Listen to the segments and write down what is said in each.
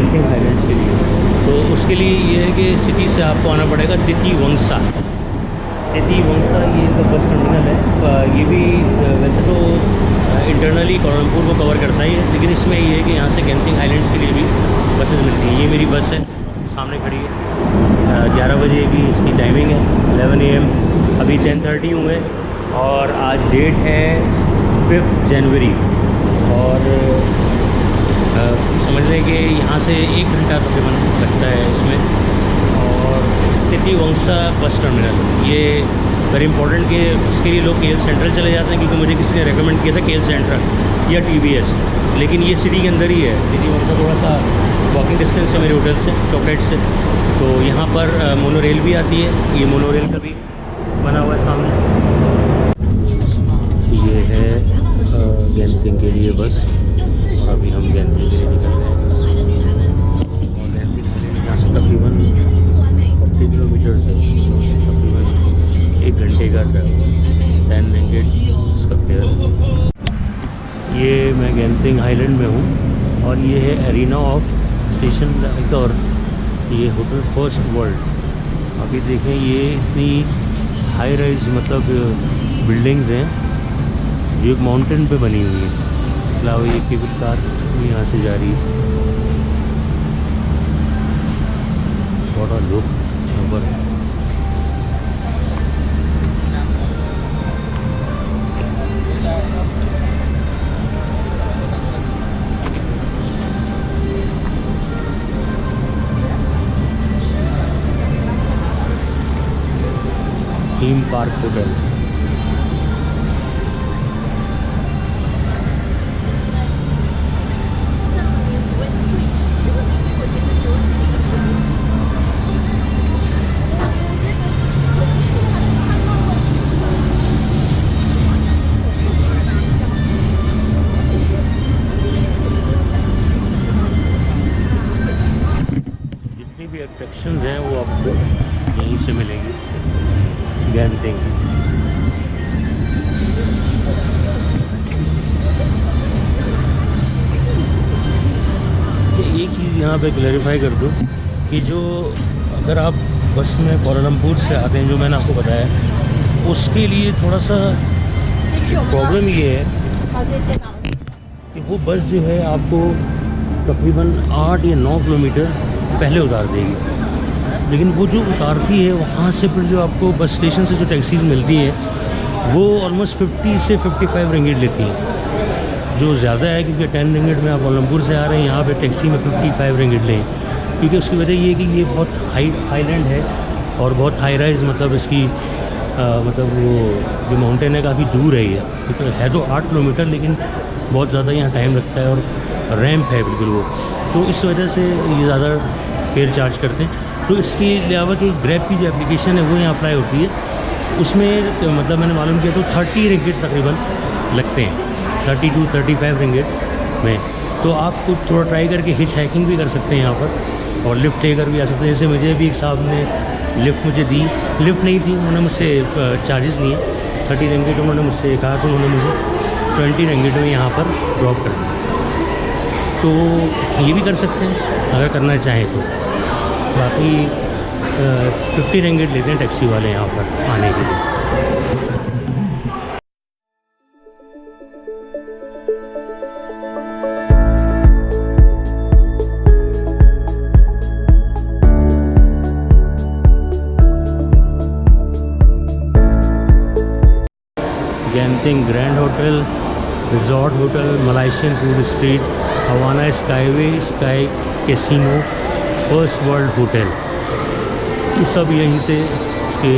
Getting highlands के लिए। तो उसके लिए ये है कि सिटी से आपको आना पड़ेगा तिथिवंसा। तिथिवंसा ये तो बस टर्मिनल है। ये भी वैसे तो इंटरनली कुआला लंपुर को कवर करता ही है, लेकिन इसमें ये है कि यहाँ से गेंटिंग हाईलैंड्स के लिए भी बसेस मिलती हैं। ये मेरी बस है, सामने खड़ी है। 11 बजे की इसकी टाइमिंग है, 11 AM। अभी 10:30 हुए और आज डेट है 5 जनवरी। और समझ लें कि यहाँ से 1 घंटा तकरीबन लगता है इसमें। और तिथिवंसा बस टर्मिनल ये वेरी इंपॉर्टेंट कि उसके लिए लोग KL सेंट्रल चले जाते हैं, क्योंकि मुझे किसी ने रेकमेंड किया था KL सेंट्रल या TBS, लेकिन ये सिटी के अंदर ही है। तिथिवंसा थोड़ा सा वॉकिंग डिस्टेंस है मेरे होटल से, चौकेट से। तो यहाँ पर मोनो रेल भी आती है, ये मोनो रेल का भी बना हुआ है सामने। ये है गेंटिंग के लिए बस। अभी हम गेंटिंग के लिए निकल रहे हैं और गेंटिंग यहाँ से तकरीबन 40 किलोमीटर से तकरीबन 1 घंटे का ट्रैवल, 10 रिंगिट इसका फेयर। ये मैं गेंटिंग हाईलैंड में हूँ और ये है एरिना ऑफ स्टेशन और ये होटल फर्स्ट वर्ल्ड। अभी देखें ये इतनी हाई राइज मतलब बिल्डिंग्स हैं जो एक माउंटेन पे बनी हुई है। इसके अलावा ये केबल कार भी यहाँ से जा रही है। बड़ा लुक नंबर है। Theme park hotel. जितनी भी अट्रैक्शंस हैं वो आपको यहीं से मिलेंगी गेंटिंग। एक चीज़ यहाँ पे क्लैरिफाई कर दूँ कि जो अगर आप बस में कुआला लंपुर से आते हैं, जो मैंने आपको बताया, उसके लिए थोड़ा सा प्रॉब्लम ये है कि वो बस जो है आपको तकरीबन 8 या 9 किलोमीटर पहले उतार देगी। लेकिन वो जो उतारती है वहाँ से फिर जो आपको बस स्टेशन से जो टैक्सीज मिलती हैं वो ऑलमोस्ट 50 से 55 रिंगिट लेती हैं, जो ज़्यादा है। क्योंकि 10 रिंगिट में आप कुआला लंपुर से आ रहे हैं, यहाँ पे टैक्सी में 55 रिंगिट लें। क्योंकि उसकी वजह ये है कि ये बहुत हाईलैंड है और बहुत हाई राइज, मतलब इसकी मतलब वो जो माउंटेन है काफ़ी दूर है। ये है तो 8 किलोमीटर, लेकिन बहुत ज़्यादा यहाँ टाइम लगता है और रैंप है बिल्कुल वो। तो इस वजह से ये ज़्यादा फेयर चार्ज करते हैं। तो इसके अलावा जो ग्रैब की जो एप्लीकेशन है वो यहाँ अप्लाई होती है, उसमें मतलब मैंने मालूम किया तो 30 रिंगिट तकरीबन लगते हैं, 30 to 35 रिंगिट में। तो आप थोड़ा ट्राई करके हिच हाइकिंग भी कर सकते हैं यहाँ पर और लिफ्ट लेकर भी आ सकते हैं। जैसे मुझे भी एक साहब ने लिफ्ट मुझे दी, लिफ्ट नहीं थी, उन्होंने मुझसे चार्जेस लिए 30 रिंगिट। उन्होंने मुझसे कहा तो उन्होंने मुझे 20 रिंगिट में यहाँ पर ड्रॉप कर दिया। तो ये भी कर सकते हैं अगर करना चाहें तो। बाकी 50 रिंगिट लेते हैं टैक्सी वाले यहाँ पर आने के लिए। Genting Grand hotel, resort hotel, Malaysian food street, Havana skyway, sky casino, First World hotel, ये सब यहीं से उसके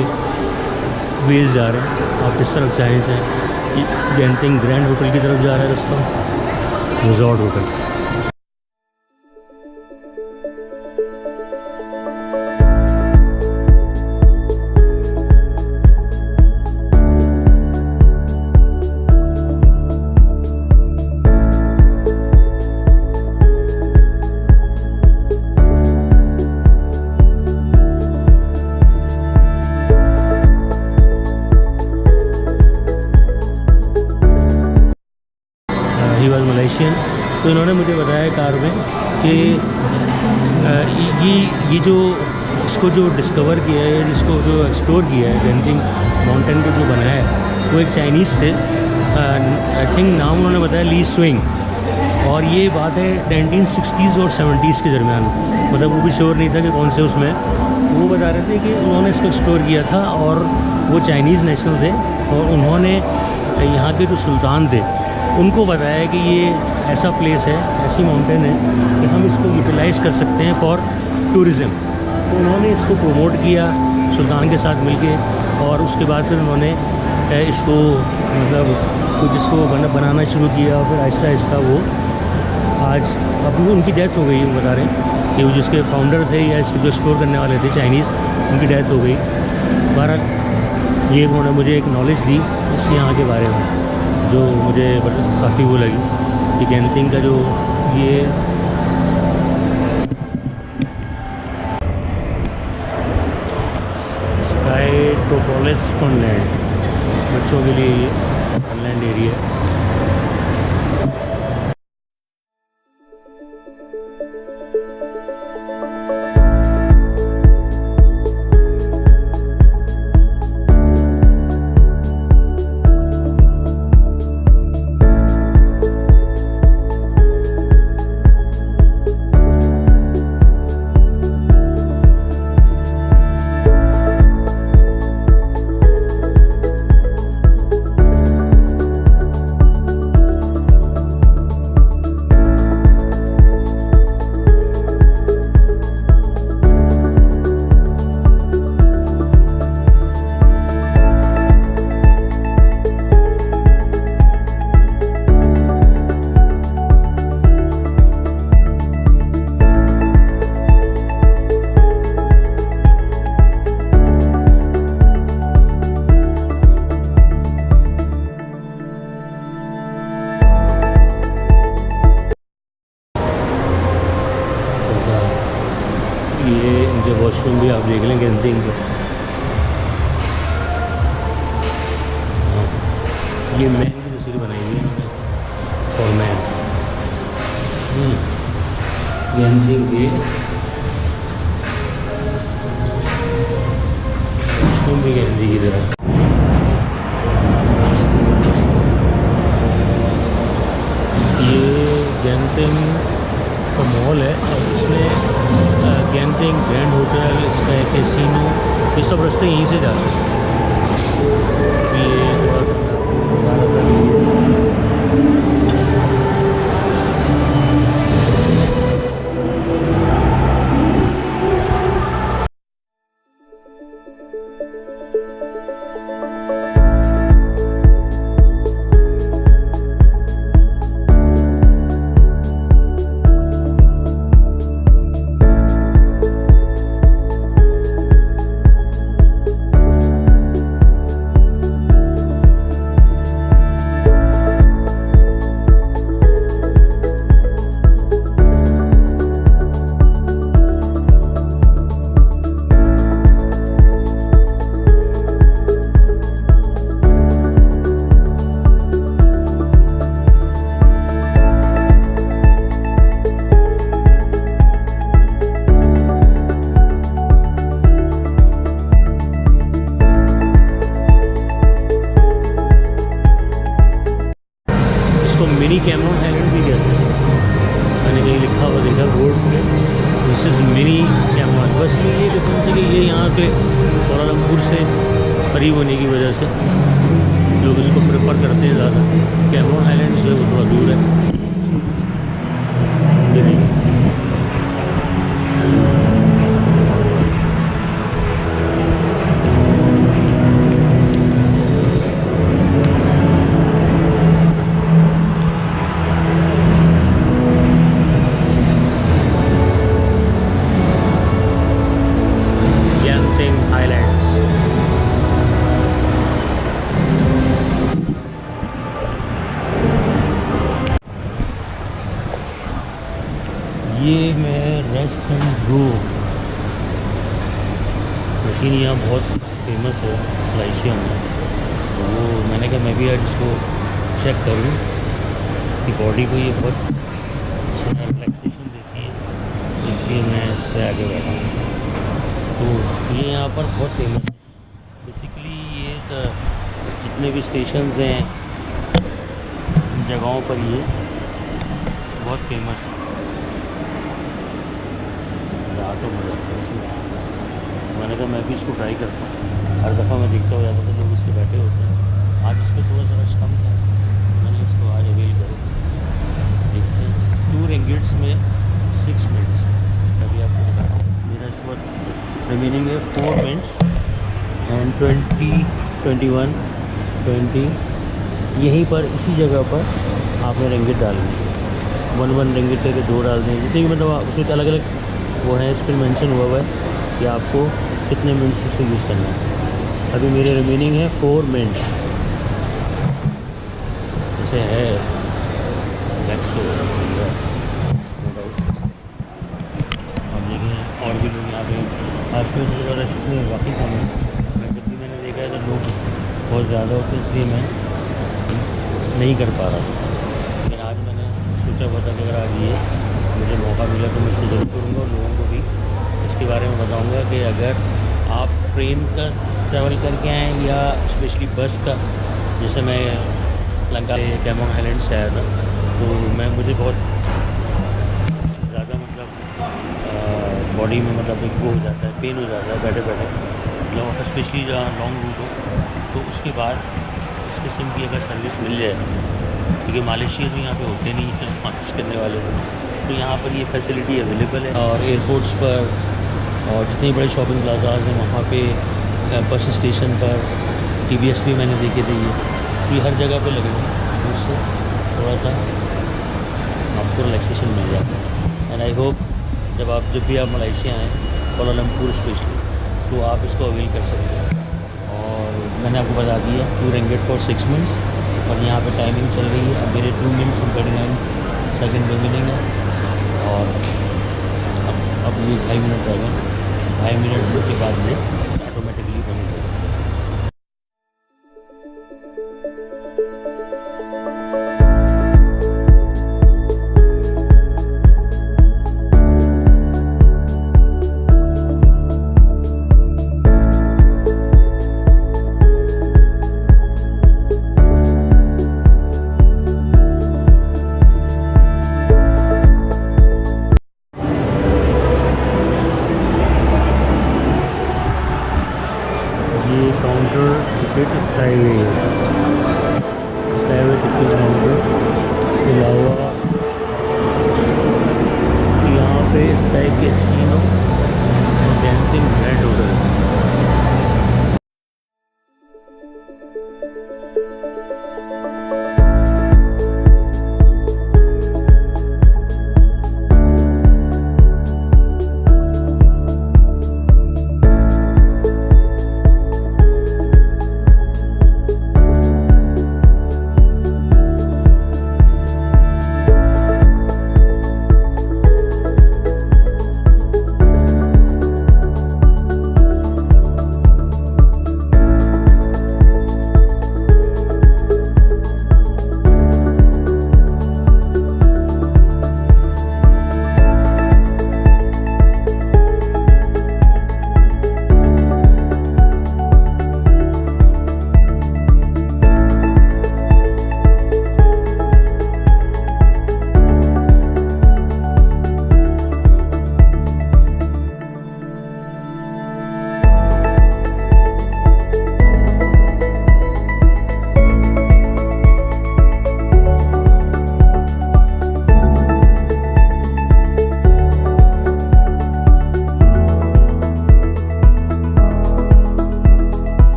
वेज जा रहे हैं। आप किस तरफ चाहें गेंटिंग ग्रैंड होटल की तरफ जा रहा है रास्ता, resort hotel. He was Malaysian तो इन्होंने मुझे बताया कार में कि ये जो इसको जो डिस्कवर किया है, जिसको जो एक्सप्लोर किया है, जेंटिंग माउंटेन को जो बनाया है, वो एक चाइनीज़ थे। आई थिंक नाम उन्होंने बताया ली स्विंग। और ये बात है 1960s और 70s के दरमियान, मतलब वो भी श्योर नहीं था कि कौन से उसमें। वो बता रहे थे कि उन्होंने इसको एक्सप्लोर किया था और वो चाइनीज़ नेशनल थे और उन्होंने यहाँ के जो सुल्तान थे उनको बताया कि ये ऐसा प्लेस है, ऐसी माउंटेन है कि हम इसको यूटिलाइज़ कर सकते हैं फॉर टूरिज़म। तो उन्होंने इसको प्रमोट किया सुल्तान के साथ मिलके, और उसके बाद फिर उन्होंने इसको मतलब कुछ इसको बनाना शुरू किया और फिर आहिस्ता आहिस्ता वो आज, अब उनकी डेथ हो गई, वो बता रहे हैं कि वो जिसके फाउंडर थे या इसको जो एक्सप्लोर करने वाले थे चाइनीज़, उनकी डेथ हो गई। बहरहाल ये उन्होंने मुझे एक नॉलेज दी इस यहाँ के बारे में, जो मुझे काफ़ी वो लगी कि गेंटिंग का जो ये स्काई टोपोलिस फनलैंड, बच्चों के लिए ये फनलैंड एरिया है। ये इनके वॉशरूम भी आप देख लें गेंटिंग के। हाँ, ये मैन की तस्वीर बनाई हुई है इन्होंने फॉर मैन। गेंटिंग के वॉशरूम भी गेंदी की तरह। ये गेंटिंग का मॉल है और इसमें गेंटिंग ग्रैंड होटल, इसका एक कैसीनो, ये सब रास्ते यहीं से जाते हैं। ये मिनी कैमरॉन हाईलैंड भी कहते हैं, मैंने कहीं लिखा हुआ देखा बोर्ड पे, दिस इज़ मिनी कैमरॉन। बस ये डिफरेंस है कि ये यहाँ के कोलालमपुर से करीब होने की वजह से लोग इसको प्रेफर करते हैं ज़्यादा। कैमरॉन हाईलैंड जो है वो थोड़ा दूर है। ये नहीं ये मैं रेस्ट एंड ग्रो मशीन यहाँ बहुत फेमस है मलेशिया में, तो वो मैंने कहा मैं भी आज इसको चेक करूँ कि बॉडी को ये बहुत रिलैक्सेशन देती है, इसलिए मैं इस पर आगे बैठा हूँ। तो ये यहाँ पर बहुत फेमस है। बेसिकली ये जितने भी स्टेशंस हैं इन जगहों पर ये बहुत फेमस है। तो मज़ा आता है इसमें। मैंने कहा मैं भी इसको ट्राई करता हूँ। हर दफ़ा मैं देखता हो जाता तो लोग इस पर बैठे होते हैं। आज इस पर थोड़ा सा रश कम था, मैंने इसको आज अवेल करो। देखते हैं 2 रिंगिट्स में 6 मिनट्स। अभी आपको बताता हूँ मेरा इस वक्त रिमेनिंग है 4 मिनट्स एंड 20, 21, 20। यहीं पर इसी जगह पर आपने रिंगिट डालनी है। 1 रिंगिट करके 2 डाल देंगे, क्योंकि मतलब उसमें अलग अलग वो है, इस पर मेंशन हुआ है कि आपको कितने मिनट्स उसको यूज़ करना है। अभी मेरे रिमेनिंग है 4 मिनट्स। जैसे है लेट्स गो। अब देखें और भी लोग यहाँ पे आज के थोड़ा रश में वाकई कम है। मैं जब भी मैंने देखा है तो लोग बहुत ज़्यादा होते हैं, इसलिए मैं नहीं कर पा रहा था। लेकिन आज मैंने सोचा हुआ था कि अगर आज ये मुझे मौका मिला तो मैं इसको ज़रूर करूँगा और लोगों को भी इसके बारे में बताऊँगा कि अगर आप ट्रेन का ट्रैवल करके आएँ या स्पेशली बस का। जैसे मैं लंका कैमोंग हाईलैंड से आया था, तो मुझे बहुत ज़्यादा मतलब बॉडी में मतलब एक वो हो जाता है, पेन हो जाता है बैठे बैठे, मतलब स्पेशली जहाँ लॉन्ग रूट हो। तो उसके बाद इस किस्म की अगर सर्विस मिल जाए, क्योंकि मलेशिया तो यहाँ पे होते नहीं हैं मालिश करने वाले लोग, तो यहाँ पर ये फैसिलिटी अवेलेबल है। और एयरपोर्ट्स पर और जितने बड़े शॉपिंग प्लाजाज हैं वहाँ पे, बस स्टेशन पर, TBS भी मैंने देखे थे ये, तो ये हर जगह पे लगे हुए हैं। उससे थोड़ा सा आपको रिलैक्सेशन मिल जाता है। एंड आई होप जब भी आप मलेशिया आएँ, कोलालमपुर स्पेशली, तो आप इसको अवेल कर सकते हैं। और मैंने आपको बता दिया 2 रिंगिट फॉर 6 मिनट्स। और यहाँ पे टाइमिंग चल रही है, अब मेरे 2 मिनट्स 39 सेकेंड रिमेनिंग है। और अब ये 2.5 मिनट रह गए। 2.5 मिनट के बाद ये ऑटोमेटिकली बंद हो जाएगा।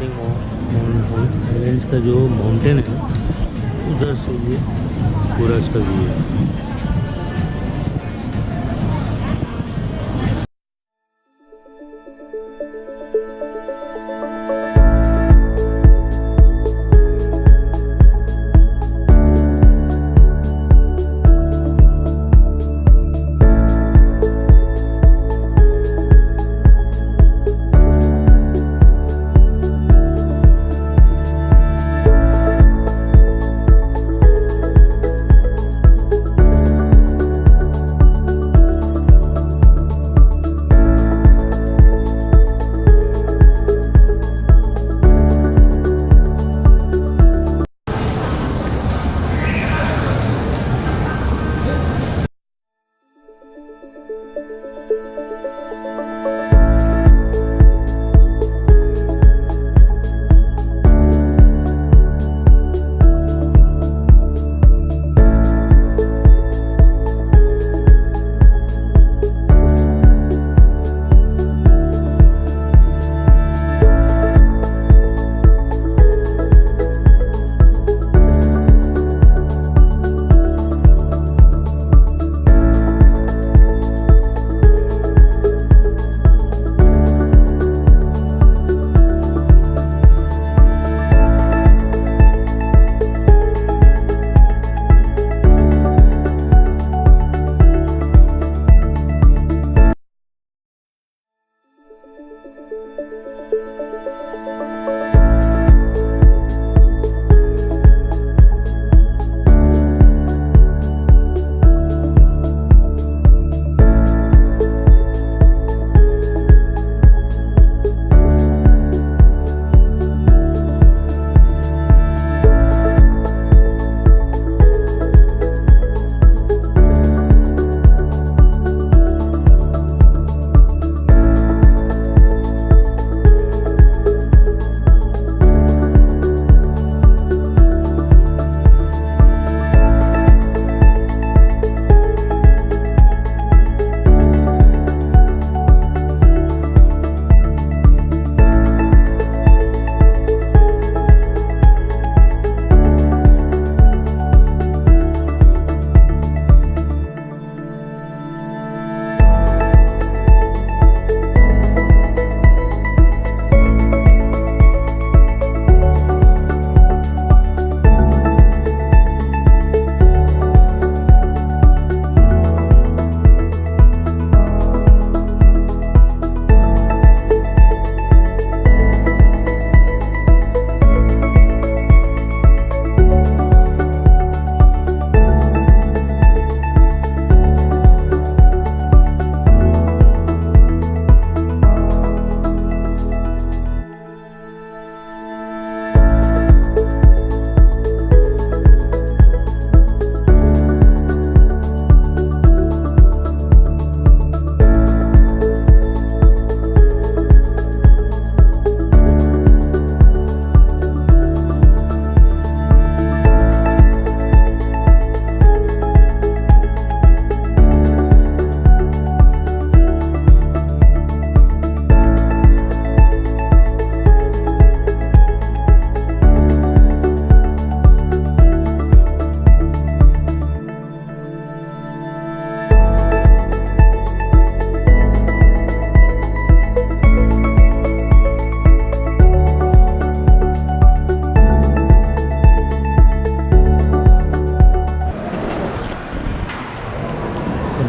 जेंटिंग हाइलैंड्स का जो माउंटेन है उधर से ये पूरा इसका व्यू है।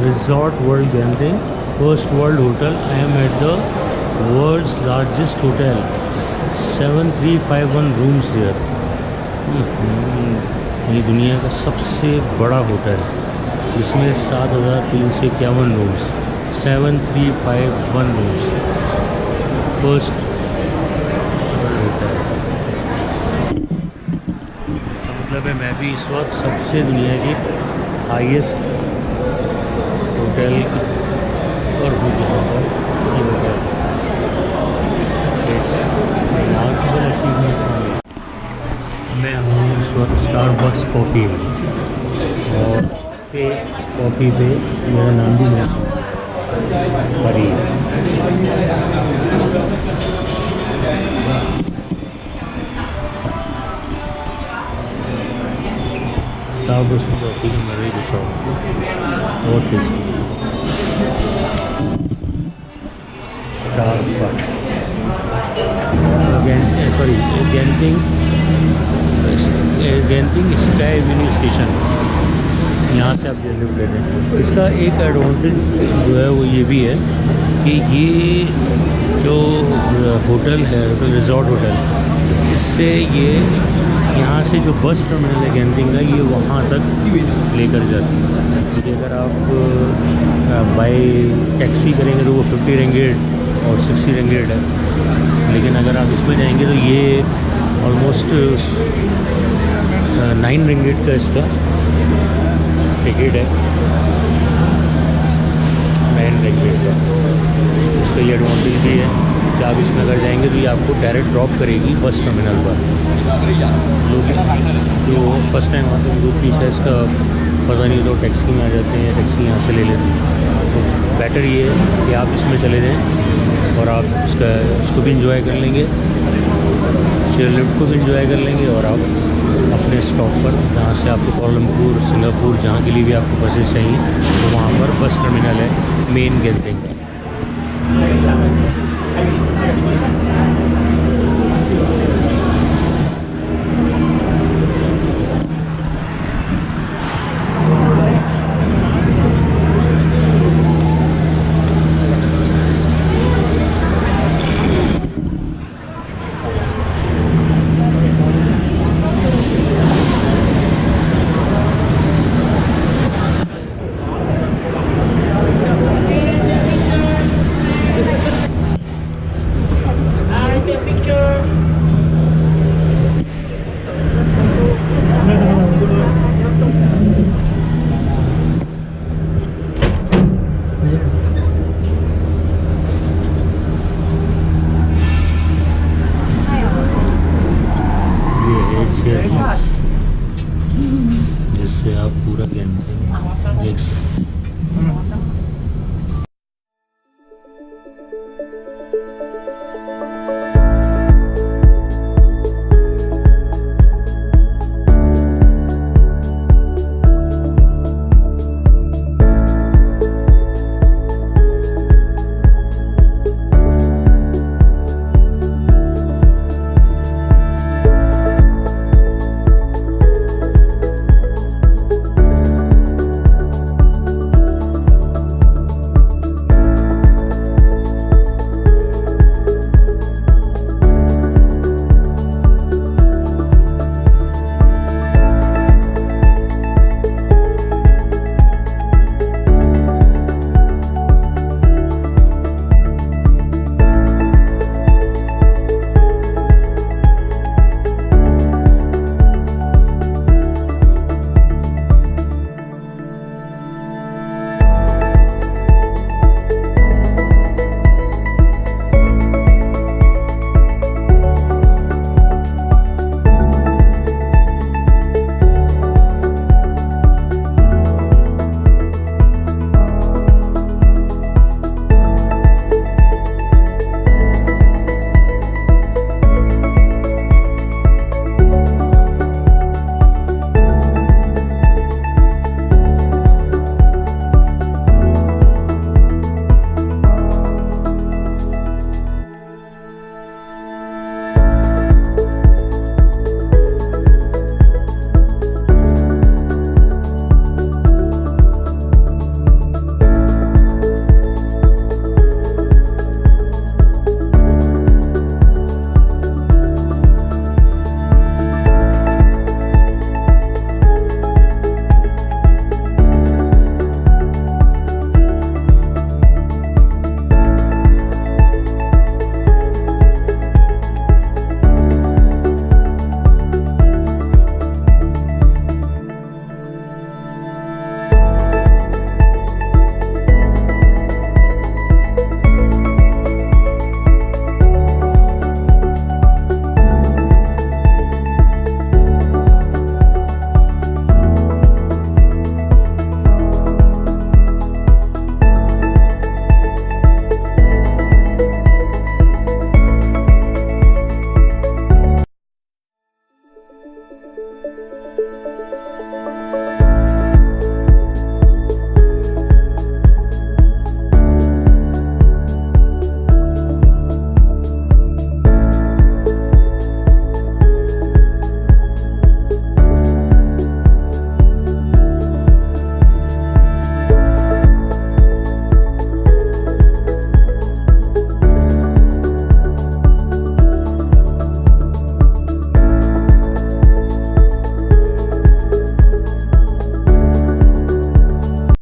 Resort World Genting, First World Hotel. I am at the world's largest hotel, 7351 rooms here. ये दुनिया का सबसे बड़ा होटल, इसमें 7351 रूम्स, 7351 रूम्स, फर्स्ट होटल। मतलब है मैं भी इस वक्त सबसे दुनिया की हाईएस्ट होटल और मैं हूँ इस वक्त स्टारबक्स कॉफ़ी में, और पे कॉफ़ी पे मेरा नाम भी मौजूद है। स्टारबक्स की कॉफ़ी का मज़ा ही कुछ और बहुत tasty. Starbucks sorry Genting sky avenue station, यहाँ से आप जनरल ले रहे हैं। इसका एक एडवांटेज जो है वो ये भी है कि ये जो होटल है, रिजॉर्ट होटल, इससे ये यहाँ से जो बस टर्मिनल है गेंटिंग का, ये वहाँ तक लेकर जाती है। क्योंकि अगर आप बाय टैक्सी करेंगे तो वो 50 रिंगिट और 60 रिंगिट है, लेकिन अगर आप इसमें जाएंगे तो ये ऑलमोस्ट 9 रिंगिट का इसका टिकट है, 9 रिंगिट का। इसका ये एडवांटेज भी है कि आप इसमें अगर जाएंगे तो ये आपको डायरेक्ट ड्रॉप करेगी बस टर्मिनल पर। लोग जो फर्स्ट टाइम आते हैं उनको पीछे इसका पता नहीं तो टैक्सी में आ जाते हैं या टैक्सी यहाँ से ले लेते हैं। तो बेटर ये है कि आप इसमें चले जाएँ और आप इसको भी इंजॉय कर लेंगे, चेयर लिफ्ट को भी इंजॉय कर लेंगे, और आप अपने स्टॉप पर जहाँ से आपको कोलमपुर, सिंगापुर, जहाँ के लिए भी आपको बसेस चाहिए, तो वहाँ पर बस टर्मिनल है मेन गेंटिंग का।